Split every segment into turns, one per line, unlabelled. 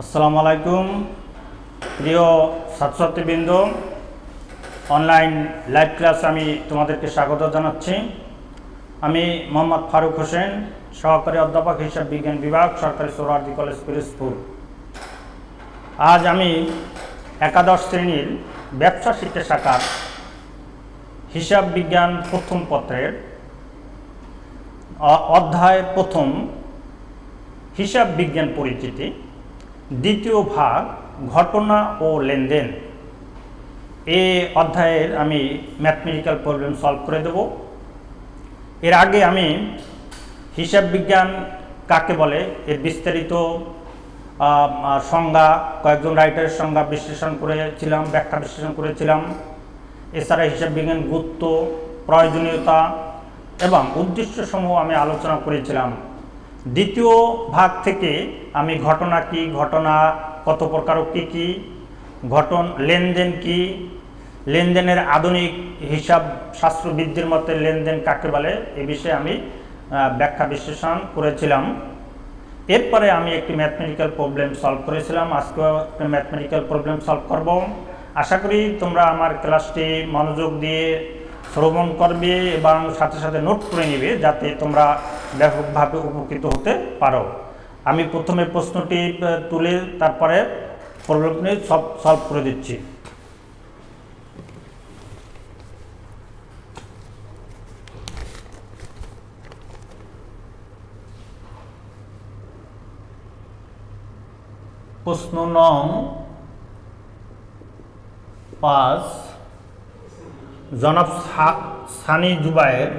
আসসালামু আলাইকুম প্রিয় ছাত্রছাত্রীবৃন্দ, অনলাইন লাইভ ক্লাসে আমি তোমাদেরকে স্বাগত জানাচ্ছি। আমি মোহাম্মদ ফারুক হোসেন, সহকারী অধ্যাপক হিসাব বিজ্ঞান বিভাগ, সরকারি সোহরাওয়ার্দী কলেজ পিরোজপুর। আজ আমি একাদশ শ্রেণীর ব্যবসা শিক্ষা শাখার হিসাব বিজ্ঞান প্রথম পত্রের অধ্যায় প্রথম হিসাব বিজ্ঞান পরিচিতি দ্বিতীয় ভাগ ঘটনা ও লেনদেন এই অধ্যায়ের আমি ম্যাথমেটিক্যাল প্রবলেম সলভ করে দেব। এর আগে আমি হিসাব বিজ্ঞান কাকে বলে এর বিস্তারিত সংজ্ঞা, কয়েকজন রাইটারের সংজ্ঞা বিশ্লেষণ করেছিলাম, ব্যাখ্যা বিশ্লেষণ করেছিলাম। এছাড়া হিসাব বিজ্ঞান গুরুত্ব, প্রয়োজনীয়তা এবং উদ্দেশ্যসমূহ আমি আলোচনা করেছিলাম। দ্বিতীয় ভাগ থেকে আমি ঘটনা কি, ঘটনা কত প্রকার ও কী কী, লেনদেন কি, লেনদেনের আধুনিক হিসাব শাস্ত্রবিদদের মতে লেনদেন কাকে বলে এ বিষয়ে আমি ব্যাখ্যা বিশ্লেষণ করেছিলাম। এরপরে আমি একটি ম্যাথমেটিক্যাল প্রবলেম সলভ করেছিলাম। আজকেও একটি ম্যাথমেটিক্যাল প্রবলেম সলভ করব। আশা করি তোমরা আমার ক্লাসটি মনোযোগ দিয়ে শ্রবণ করবে এবং সাথে সাথে নোট করে নেবে, যাতে তোমরা ব্যাপকভাবে উপকৃত হতে পারো। আমি প্রথমে প্রশ্নটি তুলে তারপরে প্রবলেমটি সলভ করে দিচ্ছি। প্রশ্ন নং 5, জনাব সানি জুবায়ের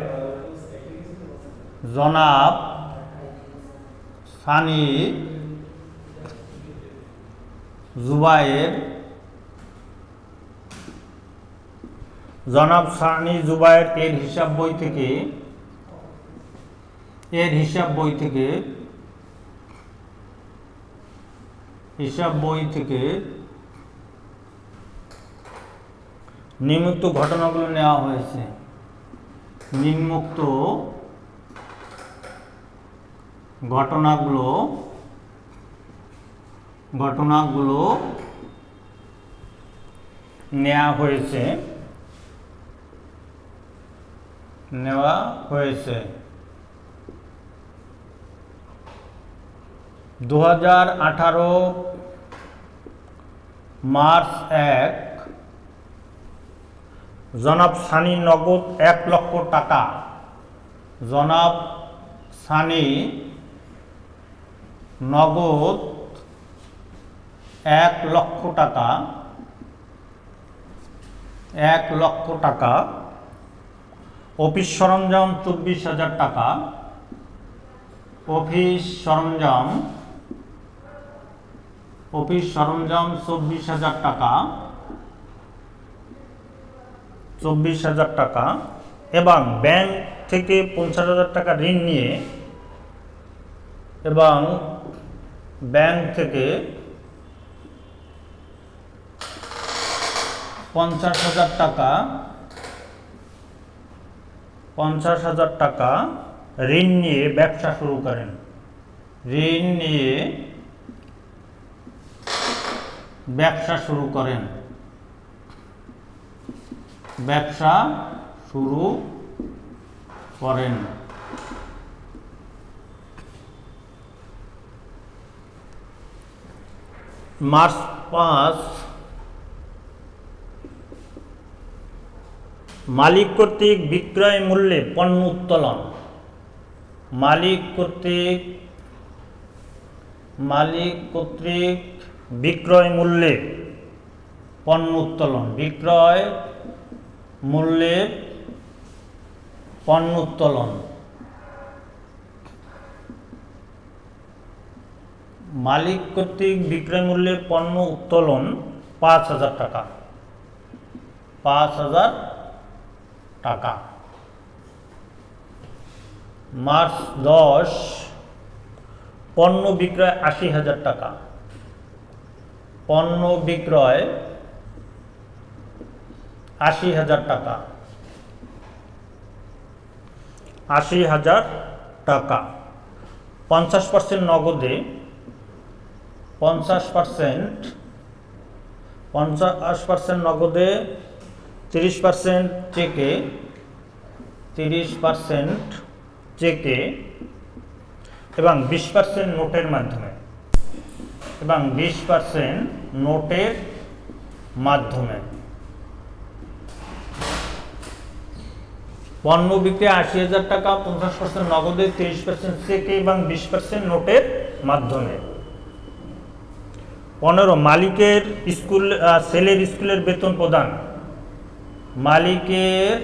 এর হিসাব বই থেকে নিম্নোক্ত ঘটনাগুলো নেওয়া হয়েছে। নিম্নোক্ত ঘটনাগুলো নেওয়া হয়েছে 2018 মার্চ 1 জনাব সানি নগদ 1 লক্ষ টাকা, জনাব সানি নগদ 1 লক্ষ টাকা, অফিস সরঞ্জাম 24,000 টাকা, অফিস সরঞ্জাম 24,000 টাকা এবং ব্যাংক থেকে 50,000 টাকা ঋণ নিয়ে এবং ব্যাংক থেকে 50,000 টাকা ঋণ নিয়ে ব্যবসা শুরু করেন। মার্চ 5 মালিক কর্তৃক বিক্রয় মূল্যে পণ্য উত্তোলন। মালিক কর্তৃক বিক্রয় মূল্যে পণ্য উত্তোলন। মালিক কর্তৃক বিক্রয় মূল্যে পণ্য উত্তোলন 5,000 টাকা। মার্চ 10 পণ্য বিক্রয় 80,000 টাকা। পণ্য বিক্রয় 80,000 টাকা। 80,000 টাকা। 50% নগদে 50% নগদে, 30% চেকে, 30% চেকে এবং 20% নোটের মাধ্যমে, এবং 20% নোটের মাধ্যমে। পণ্য বিক্রি 80,000 টাকা, 50% নগদে, 30% চেকে এবং 20% নোটের মাধ্যমে। 15 মালিকের ছেলের স্কুলের বেতন প্রদান। মালিকের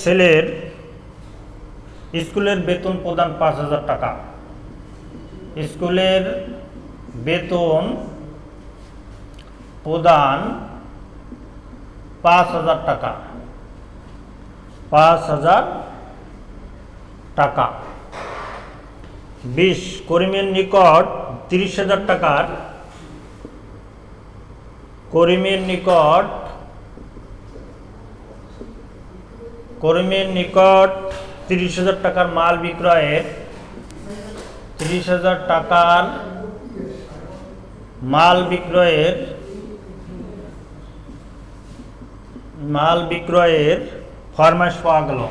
ছেলের স্কুলের বেতন প্রদান 5,000 টাকা। স্কুলের বেতন প্রদান 5,000 টাকা, 5,000 টাকা। 20 করিমের নিকট 30,000 টাকার, করিমের নিকট 30,000 টাকার মাল বিক্রয়ের, 30,000 টাকার মাল বিক্রয়ের ফরমাইশ পাওয়া গেল,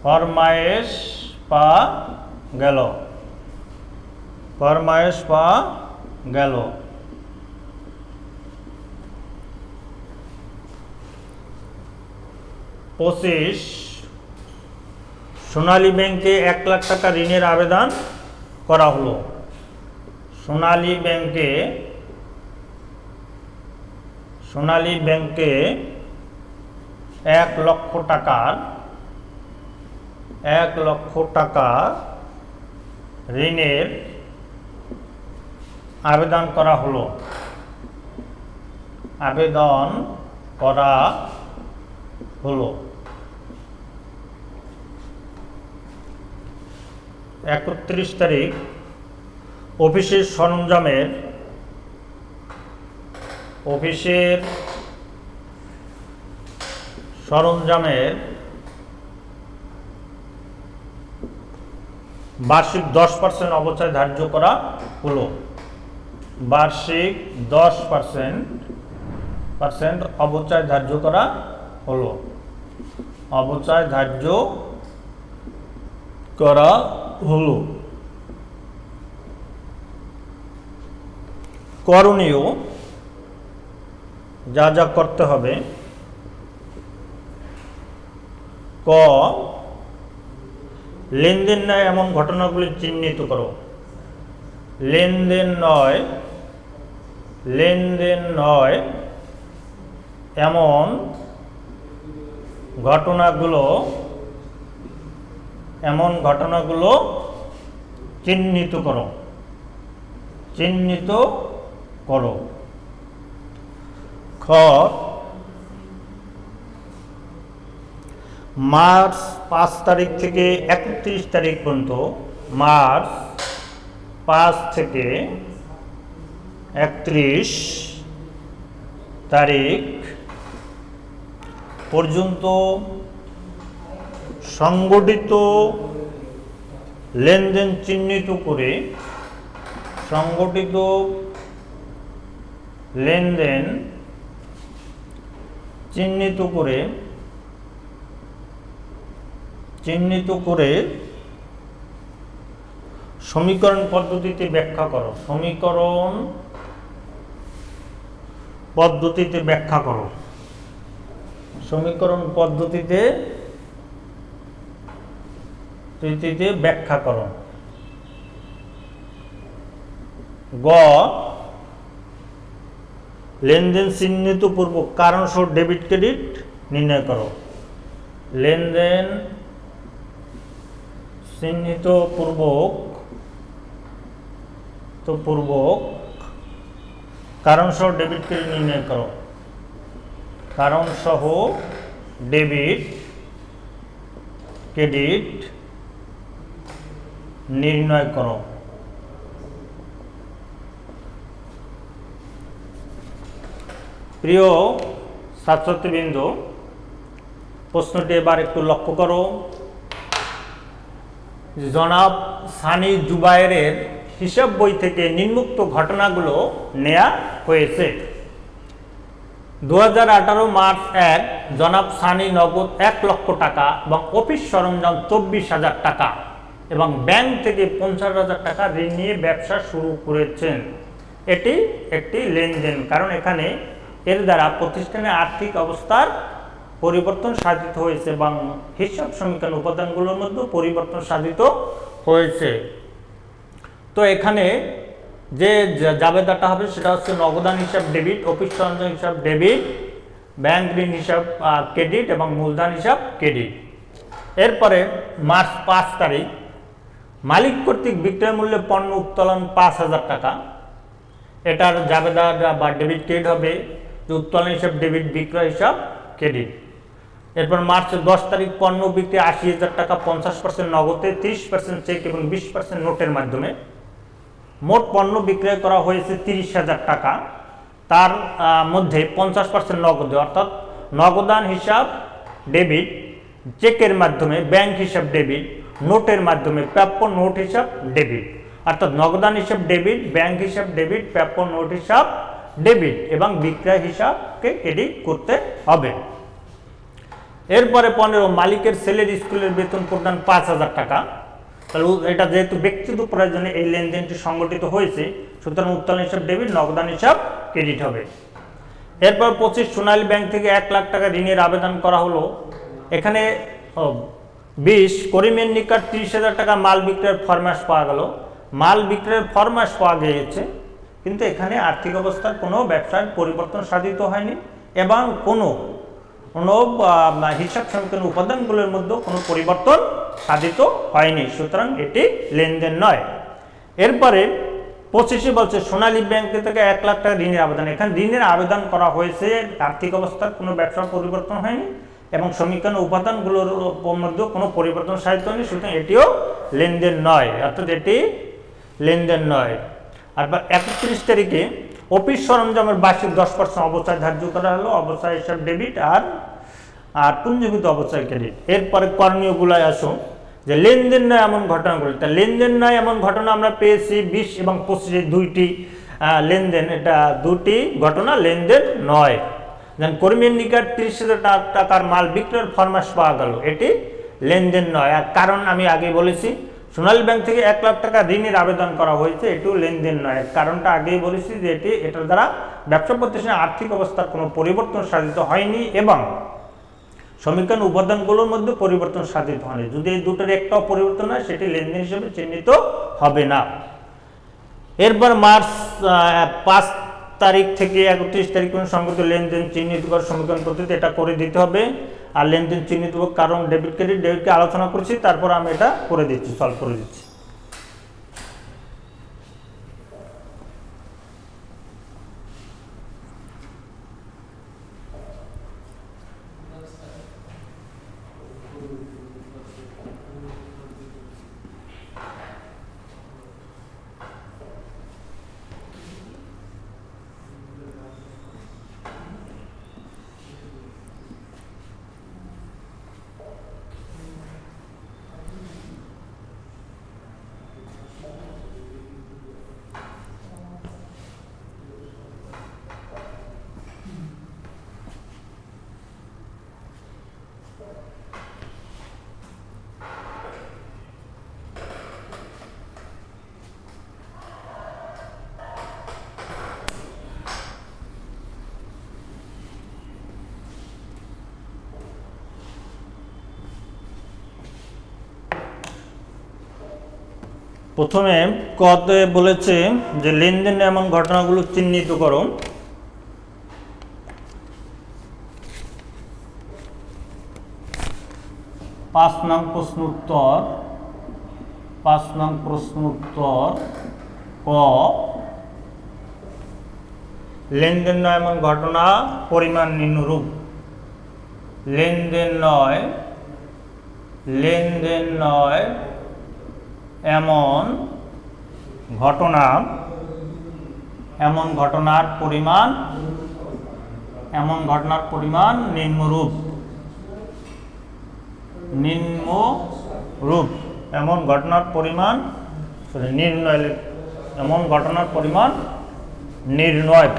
ফরমাইশ পাওয়া গেল। 25 সোনালী ব্যাংকে 1 লাখ টাকা ঋণের আবেদন করা হলো। সোনালী ব্যাংকে 1 লক্ষ টাকা ঋণের আবেদন করা হলো। 31 তারিখ অফিসের সরঞ্জামের বার্ষিক 10% অবচয় ধার্য করা হলো। বার্ষিক 10% অবচয় ধার্য করা হলো। করণীয় যা যা করতে হবে: ক, লেনদেন নয় এমন ঘটনাগুলি চিহ্নিত করো। লেনদেন নয় এমন ঘটনাগুলো চিহ্নিত করো। খ, মার্চ 5 তারিখ থেকে 31 তারিখ পর্যন্ত, মার্চ 5 থেকে 31 তারিখ পর্যন্ত সংগঠিত লেনদেন চিহ্নিত করে, সমীকরণ পদ্ধতিতে ব্যাখ্যা করো। সমীকরণ পদ্ধতিতে ব্যাখ্যা করো। গ, লেনদেন চিহ্নিত পূর্বক কারণ সহ ডেবিট ক্রেডিট নির্ণয় করো। লেনদেন চিহ্নিত পূর্বক কারণ সহ ডেবিট ক্রেডিট নির্ণয় করো। কারণ সহ ডেবিট ক্রেডিট নির্ণয় করো। প্রিয় ছাত্রছাত্রীবৃন্দ, প্রশ্নটি এবার একটু লক্ষ্য করো। জনাব সানি জুবায়েরের হিসাব বই থেকে নিম্নোক্ত ঘটনাগুলো নেওয়া হয়েছে। 2018 মার্চ 1 জনাব সানি নগদ 1 লক্ষ টাকা এবং অফিস সরঞ্জাম 24,000 টাকা এবং ব্যাংক থেকে 50,000 টাকা ঋণ নিয়ে ব্যবসা শুরু করেছেন। এটি একটি লেনদেন, কারণ এখানে এর দ্বারা প্রতিষ্ঠানের আর্থিক অবস্থার পরিবর্তন সাধিত হয়েছে এবং হিসাব সমীকরণ উপাদানগুলোর মধ্যে পরিবর্তন সাধিত হয়েছে। তো এখানে যে জাবেদাটা হবে সেটা হচ্ছে নগদান হিসাব ডেবিট, অফিস সরঞ্জাম হিসাব ডেবিট, ব্যাংক ঋণ হিসাব ক্রেডিট এবং মূলধন হিসাব ক্রেডিট। এরপরে মার্চ 5 তারিখ মালিক কর্তৃক বিক্রয় মূল্যে পণ্য উত্তোলন 5,000 টাকা। এটার জাবেদা বা ডেবিট ক্রেডিট হবে যে উত্তোলন হিসাব ডেবিট, বিক্রয় হিসাব ক্রেডিট। এরপর মার্চ 10 তারিখ পণ্য বিক্রি 80,000 টাকা, 50% নগদে, 30% চেক এবং 20% নোটের মাধ্যমে। মোট পণ্য বিক্রয় করা হয়েছে 30,000 টাকা, তার মধ্যে 50% নগদে, অর্থাৎ নগদান হিসাব ডেবিট, চেকের মাধ্যমে, ব্যাংক হিসাব ডেবিট, নোটের মাধ্যমে, প্রাপ্য নোট হিসাব ডেবিট। অর্থাৎ নগদান হিসাব ডেবিট, ব্যাংক হিসাব ডেবিট, প্রাপ্য নোট হিসাব ডেবিট এবং বিক্রয় হিসাবকে ক্রেডিট করতে হবে। এরপরে 15 মালিকের ছেলের স্কুলের বেতন প্রদান 5,000 টাকা। তাহলে এটা যেহেতু ব্যক্তিগত প্রয়োজনে এই লেনদেনটি সংগঠিত হয়েছে, সুতরাং উত্তোলন হিসাব ডেবিট, নগদান হিসাব ক্রেডিট হবে। এরপর 25 সোনালী ব্যাংক থেকে 1 লাখ টাকা ঋণের আবেদন করা হলো। এখানে 20 করিমের নিকট 30,000 টাকা মাল বিক্রয়ের ফরমাস পাওয়া গেল। মাল বিক্রয়ের ফরমাস পাওয়া গিয়েছে, কিন্তু এখানে আর্থিক অবস্থার কোনো ব্যবসার পরিবর্তন সাধিত হয়নি এবং কোনো হিসাব সমীকরণ উপাদানগুলোর মধ্যে কোনো পরিবর্তন সাধিত হয়নি, সুতরাং এটি লেনদেন নয়। এরপরে 25 বলছে সোনালী ব্যাংক থেকে 1 লাখ টাকা ঋণের আবেদন। এখানে ঋণের আবেদন করা হয়েছে, আর্থিক অবস্থার কোনো ব্যবসার পরিবর্তন হয়নি এবং সমীকরণ উপাদানগুলোর মধ্যে কোনো পরিবর্তন সাধিত হয়নি, সুতরাং এটিও লেনদেন নয়, অর্থাৎ এটি লেনদেন নয়। আর 31 তারিখে অফিস সরঞ্জামের বার্ষিক 10% অবস্থায় ধার্য করা হলো, অবস্থায় হিসাব ডেবিট আর পুঞ্জীভূত অবস্থায় ক্রেডিট। এরপরে করণীয়গুলোয় আসো যে লেনদেন নয় এমন ঘটনাগুলো। তা লেনদেন নয় এমন ঘটনা আমরা পেয়েছি 20 এবং 25 দুইটি লেনদেন, এটা দুটি ঘটনা লেনদেন নয়। যেমন কর্মীর নিকট 30,000 টাকার মাল বিক্রয়ের ফরমাস পাওয়া গেল, এটি লেনদেন নয়। আর কারণ আমি আগে বলেছি সোনালী ব্যাংক থেকে 1 লাখ টাকা ঋণের আবেদন করা হয়েছে, এটিও লেনদেন নয়। কারণটা আগেই বলেছি যে এটার দ্বারা ব্যবসা প্রতিষ্ঠানের আর্থিক অবস্থার কোনো পরিবর্তন সাধিত হয়নি এবং সমীকরণ উপাদানগুলোর মধ্যে পরিবর্তন সাধিত হয়নি। যদি এই দুটোর একটাও পরিবর্তন হয় সেটি লেনদেন হিসেবে চিহ্নিত হবে না। এরপর মার্চ 5 তারিখ থেকে 31 তারিখ পর্যন্ত সংগঠিত লেনদেন চিহ্নিত করার সমীকরণ পদ্ধতি, এটা করে দিতে হবে। আর লেনদেন চিহ্নিত কারণ ডেবিট ডেবিটকে আলোচনা করছি, তারপর আমি এটা করে দিচ্ছি, সলভ করে দিচ্ছি। প্রথমে কতে বলেছে যে লেনদেনে এমন ঘটনাগুলো চিহ্নিত করো। পাঁচ নং প্রশ্ন উত্তর ক, লেনদেন নয় এমন ঘটনা পরিমাণ নিম্নরূপ। লেনদেন নয় এমন ঘটনার পরিমাণ নিম্নরূপ। এমন ঘটনার পরিমাণ নির্ণয়, এমন ঘটনার পরিমাণ নির্ণয়,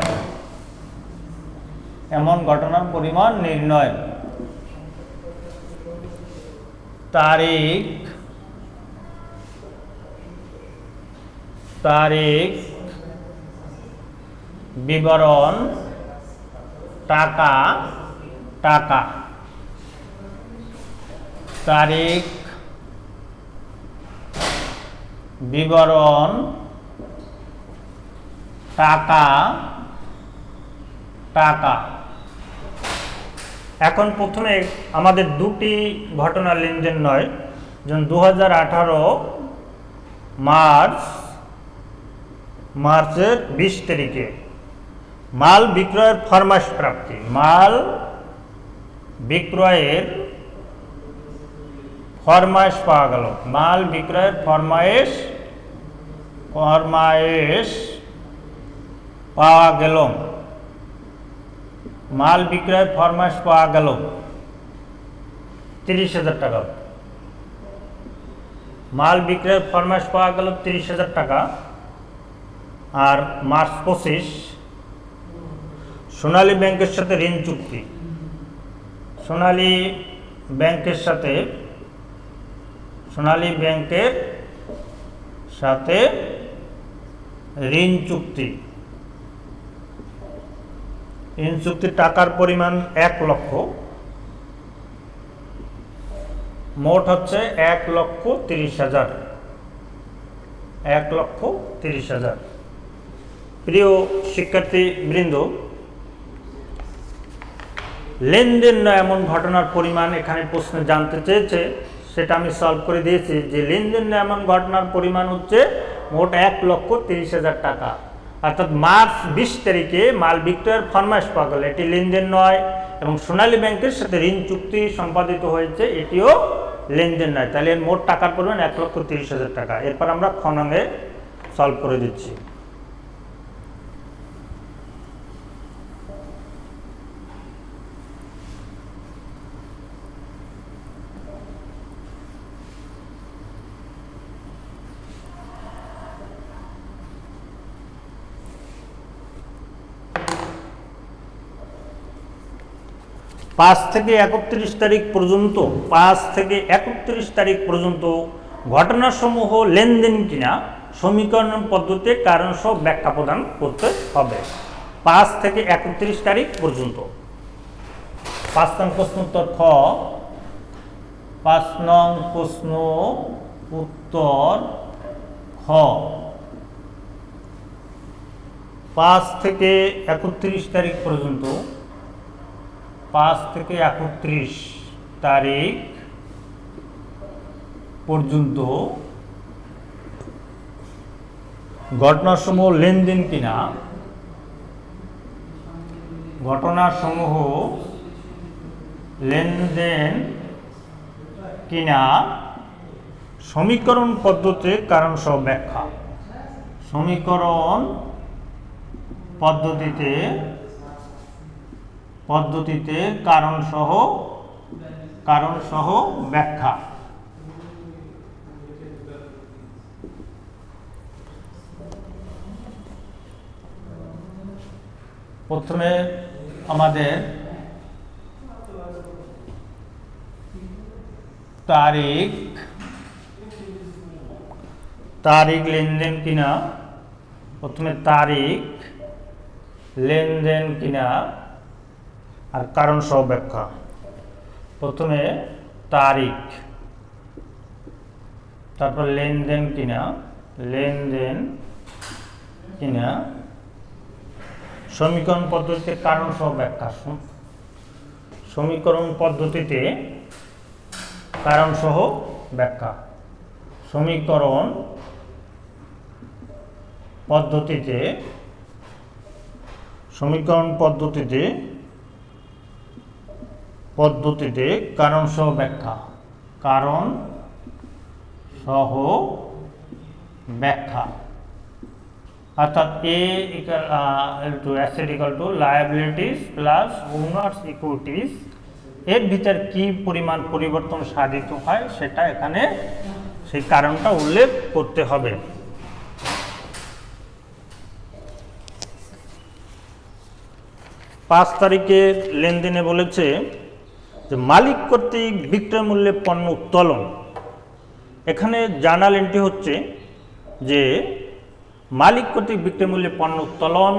এমন ঘটনার পরিমাণ নির্ণয়। তারিখ, তারিখ, বিবরণ, টাকা, টাকা। তারিখ, বিবরণ, টাকা, টাকা। এখন প্রথমে আমাদের দুটি ঘটনা লেনদেন নয়, যেমন 2018 মার্চের 20 তারিখে মাল বিক্রয়ের ফরমাশ প্রাপ্তি, মাল বিক্রয়ের ফরমাইশ পাওয়া গেল, মাল বিক্রয়ের ফরমাইশ পাওয়া গেল, মাল বিক্রয়ের ফরমাইশ পাওয়া গেল 30,000 টাকা। মাল বিক্রয়ের ফরমাইশ পাওয়া গেল 30,000 টাকা। আর মার্চ 25 সোনালী ব্যাংকের সাথে ঋণ চুক্তি, সোনালী ব্যাংকের সাথে, সোনালী ব্যাংকের সাথে ঋণ চুক্তি, ঋণ চুক্তির টাকার পরিমাণ 1 লক্ষ, মোট হচ্ছে 1,30,000, 1,30,000। প্রিয় শিক্ষার্থী বৃন্দ, লেনদেন নয় এমন ঘটনার পরিমাণ এখানে প্রশ্নে জানতে চেয়েছে, সেটা আমি সলভ করে দিয়েছি যে লেনদেন নয় এমন ঘটনার পরিমাণ হচ্ছে মোট 1,30,000 টাকা। অর্থাৎ মার্চ 20 তারিখে মাল বিক্রয়ের ফরমাইশ পাওয়া গেল, এটি লেনদেন নয়, এবং সোনালী ব্যাংকের সাথে ঋণ চুক্তি সম্পাদিত হয়েছে, এটিও লেনদেন নয়। তাহলে এর মোট টাকার পরিমাণ 1,30,000 টাকা। এরপর আমরা খ নঙে সলভ করে দিচ্ছি। পাঁচ থেকে 31 তারিখ পর্যন্ত, 5 থেকে 31 তারিখ পর্যন্ত ঘটনাসমূহ লেনদেন কিনা সমীকরণ পদ্ধতিতে কারণ সহ ব্যাখ্যা প্রদান করতে হবে। 5 থেকে 31 তারিখ পর্যন্ত। 5 নং প্রশ্ন উত্তর খ। 5 নং প্রশ্ন উত্তর খ। 5 থেকে 31 তারিখ পর্যন্ত, 5 থেকে 31 তারিখ পর্যন্ত ঘটনাসমূহ লেনদেন কিনা, ঘটনাসমূহ লেনদেন কিনা সমীকরণ পদ্ধতিতে কারণ সহ ব্যাখ্যা, সমীকরণ পদ্ধতিতে কারণ সহ ব্যাখ্যা। প্রথমে আমাদের তারিখ লেনদেন কিনা, প্রথমে তারিখ লেনদেন কিনা আর কারণ সহ ব্যাখ্যা। প্রথমে তারিখ, তারপর লেনদেন কিনা, সমীকরণ পদ্ধতিতে কারণ সহ ব্যাখ্যা, সমীকরণ পদ্ধতিতে কারণ সহ ব্যাখ্যা, সমীকরণ পদ্ধতিতে কারণ সহ ব্যাখ্যা, কারণ সহ ব্যাখ্যা। অর্থাৎ asset equal to liabilities plus owners equities, এর ভিতর কি পরিমাণ পরিবর্তন সাধিত হয় সেটা এখানে সেই কারণটা উল্লেখ করতে হবে। পাঁচ তারিখের লেনদেনে বলেছে যে মালিক কর্তৃক বিক্রয় মূল্যে পণ্য উত্তোলন। এখানে জার্নাল এন্ট্রি হচ্ছে যে মালিক কর্তৃক বিক্রয় মূল্যে পণ্য উত্তোলন,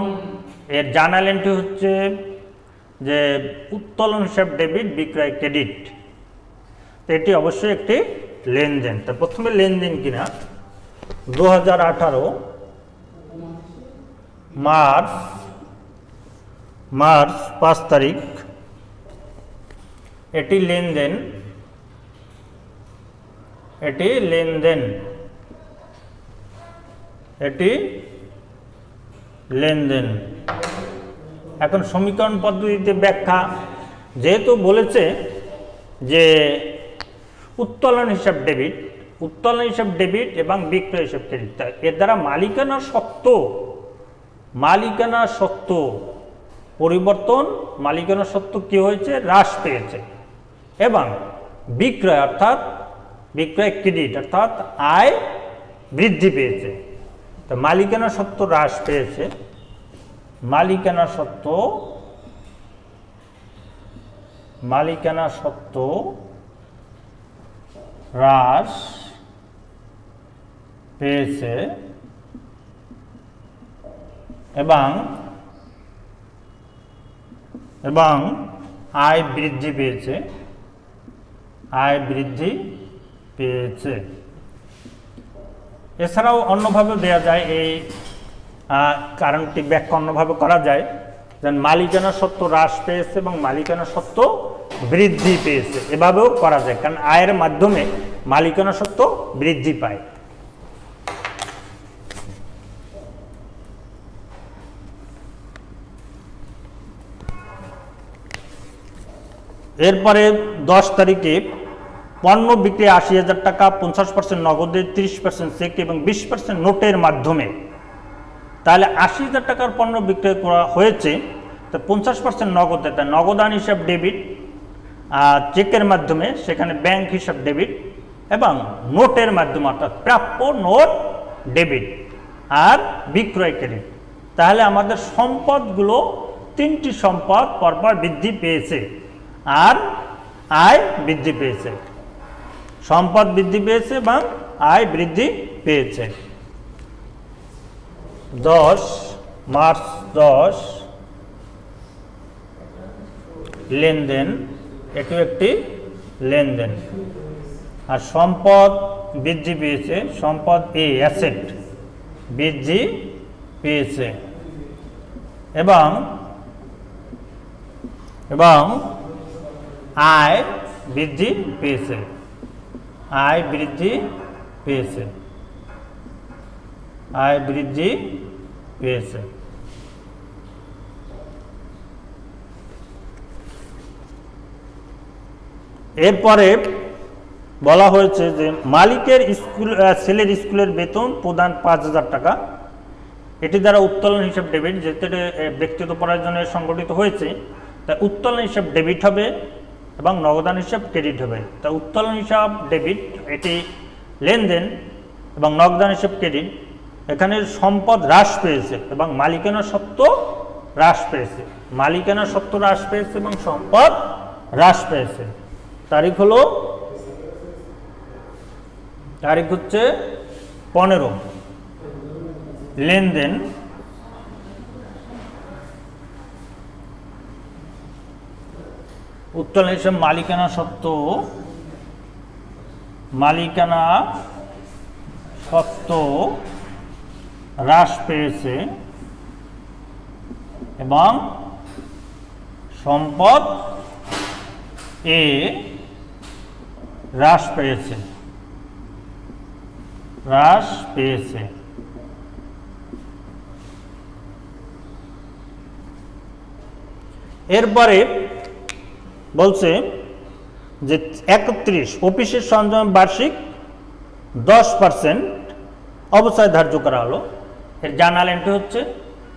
এর জার্নাল এন্ট্রি হচ্ছে যে উত্তোলন হিসাব ডেবিট, বিক্রয় ক্রেডিট। তো এটি অবশ্যই একটি লেনদেন। তো প্রথমে লেনদেন কিনা 2018 মার্চ 5 তারিখ, এটি লেনদেন, এটি লেনদেন, এটি লেনদেন। এখন সমীকরণ পদ্ধতিতে ব্যাখ্যা, যেহেতু বলেছে যে উত্তোলন হিসাব ডেবিট, উত্তোলন হিসাব ডেবিট এবং বিক্রয় হিসাব ক্রেডিট, এর দ্বারা মালিকানা সত্ত্ব পরিবর্তন, মালিকানা সত্ত্ব কি হয়েছে, হ্রাস পেয়েছে, এবং বিক্রয় অর্থাৎ বিক্রয় ক্রেডিট অর্থাৎ আয় বৃদ্ধি পেয়েছে। তো মালিকানা সত্ত্ব হ্রাস পেয়েছে, মালিকানা সত্ত্ব হ্রাস পেয়েছে এবং আয় বৃদ্ধি পেয়েছে, আয় বৃদ্ধি পেয়েছে। এছাড়াও অন্যভাবে দেয়া যায়, এই কারণটি ব্যাখ্যা অন্যভাবে করা যায়, যেন মালিকানা সত্ত্ব হ্রাস পেয়েছে এবং মালিকানা সত্ত্ব বৃদ্ধি পেয়েছে, এভাবেও করা যায়, কারণ আয়ের মাধ্যমে মালিকানা সত্ত্ব বৃদ্ধি পায়। এরপরে 10 তারিখে পণ্য বিক্রি 80,000 টাকা, 50% নগদে, 30% চেক এবং 20% নোটের মাধ্যমে। তাহলে 80,000 টাকার পণ্য বিক্রয় করা হয়েছে, তো 50% নগদে, তাই নগদান হিসাব ডেবিট, চেকের মাধ্যমে সেখানে ব্যাংক হিসাব ডেবিট, এবং নোটের মাধ্যমে অর্থাৎ প্রাপ্য নোট ডেবিট, আর বিক্রয় ক্রেডিট। তাহলে আমাদের সম্পদগুলো 3টি সম্পদ পরপর বৃদ্ধি পেয়েছে আর আয় বৃদ্ধি পেয়েছে, সম্পদ বৃদ্ধি পেয়েছে এবং আয় বৃদ্ধি পেয়েছে। মার্চ 10 লেনদেন, এটিও একটি লেনদেন। আর সম্পদ বৃদ্ধি পেয়েছে, সম্পদ অ্যাসেট বৃদ্ধি পেয়েছে এবং আয় বৃদ্ধি পেয়েছে, আয় বৃদ্ধি পেয়েছে, আয় বৃদ্ধি পেয়েছে। এরপরে বলা হয়েছে যে মালিকের ছেলের স্কুলের বেতন প্রদান 5,000 টাকা, এটি দ্বারা উত্তোলন হিসাব ডেবিট, যেহেতু ব্যক্তিগত প্রয়োজনে সংগঠিত হয়েছে, তাই উত্তোলন হিসাব ডেবিট হবে এবং নগদান হিসাব ক্রেডিট হবে। তা উত্তোলন হিসাব ডেবিট এটি লেনদেন এবং নগদান হিসাব ক্রেডিট। এখানে সম্পদ হ্রাস পেয়েছে এবং মালিকানা সত্ত্ব হ্রাস পেয়েছে, মালিকানা সত্ত্ব হ্রাস পেয়েছে এবং সম্পদ হ্রাস পেয়েছে। তারিখ হচ্ছে 15। লেনদেন উত্তোলন হিসাব মালিকানা সত্ত্ব হ্রাস পেয়েছে এবং সম্পদ হ্রাস পেয়েছে, এরপরে বলছে যে 31 অফিসের সরঞ্জাম বার্ষিক 10% অবচয় ধার্য করা হলো। এর জার্নাল এন্ট্রি হচ্ছে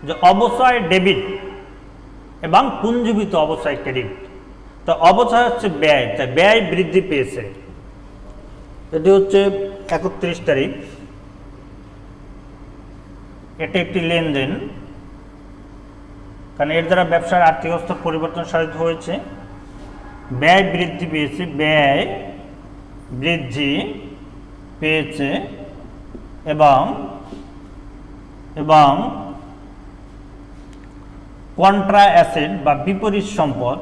যে অবচয় ডেবিট এবং পুঞ্জীবিত অবচয় ক্রেডিট। তো অবচয় হচ্ছে ব্যয়, তাই ব্যয় বৃদ্ধি পেয়েছে, এটি হচ্ছে 31 তারিখ, এটি একটি লেনদেন, কারণ এর দ্বারা ব্যবসার আর্থিক অবস্থার পরিবর্তন সাধিত হয়েছে। ব্যয় বৃদ্ধি পেয়েছে, ব্যয় বৃদ্ধি পেয়েছে এবং এবং কন্ট্রা অ্যাসেট বা বিপরীত সম্পদ,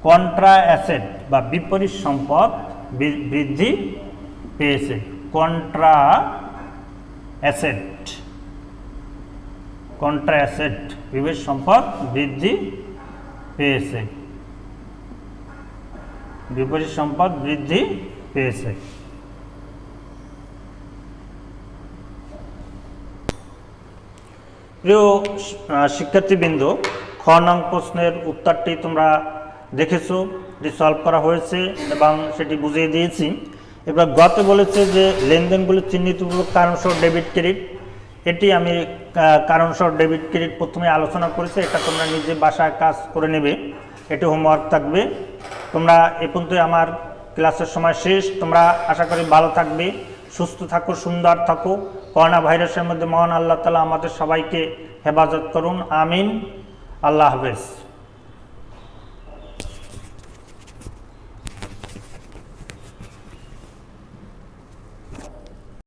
কন্ট্রা অ্যাসেট বা বিপরীত সম্পদ বৃদ্ধি পেয়েছে। কন্ট্রা অ্যাসেট, কন্ট্রা অ্যাসেট বিপরীত সম্পদ বৃদ্ধি পেয়েছে, বিপরীত সম্পদ বৃদ্ধি পেয়েছে। প্রিয় শিক্ষার্থীবৃন্দ, খ নং প্রশ্নের উত্তরটি তোমরা দেখেছো, এটি সলভ করা হয়েছে এবং সেটি বুঝিয়ে দিয়েছি। এবার গতে বলেছে যে লেনদেনগুলি চিহ্নিতপূর্বক কারণসহ ডেবিট ক্রেডিট, এটি আমি কারণসহ ডেবিট ক্রেডিট প্রথমে আলোচনা করেছি, এটা তোমরা নিজে বাসায় কাজ করে নেবে, এটি হোমওয়ার্ক থাকবে। তোমরা এ পর্যন্ত আমার ক্লাসের সময় শেষ। তোমরা আশা করি ভালো থাকবে, সুস্থ থাকো, সুন্দর থাকো। করোনা ভাইরাসের মধ্যে মহান আল্লাহ তাআলা আমাদের সবাইকে হেফাজত করুন, আমিন। আল্লাহ হাফেজ।